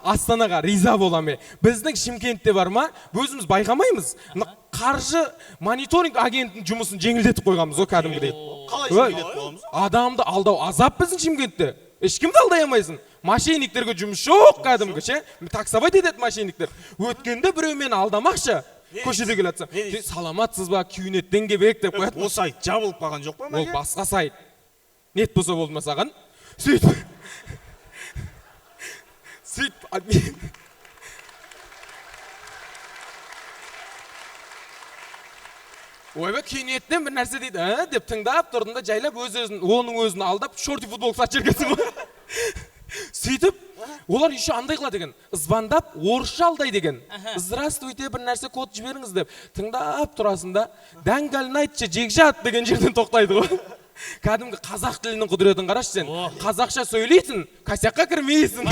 Астанаға риза боламын. Біздің Шымкентте бар ма? Өзіміз байқамаймыз. Қаржы мониторинг агентінің жұмысын жеңілдетіп қойғанбыз, кәдімгідей. Қалай жеңілдетіп қойғанбыз? Адамды алдау азап біздің Шымкентте. Ешкімді алдай алмайсың. Мошенниктерге жұмыс жоқ, кәдімгі ше. Таксовать етеді мошенниктер. Өткенде біреумен алдамақшы. Көшеде келатса, саламатсыз ба, күйнеттен кебек деп қояды. Ол сайт жабылып қалған жоқ па? Ол басқа сайт. Нет болса болды ма саған? Сөйтіп. Ойбай, күйнеттен бір нәрсе дейді, деп тыңдап тұрдым да жайлап оның өзін алдап, шорти футбол сатып жүргенсің ғой. Сөйтіп, олар еще андай қылады деген, звондап, орысша алдай деген. Здравствуйте, бір нәрсе код жіберіңіз деп. Тыңдап тұрасында, дәңгәлін айтшы, жегжат деген жерден тоқтайды ғой. Кәдімгі қазақ тілінің құдіретін қарашы сен. Қазақша сөйлейсің, косякка кірмейсің.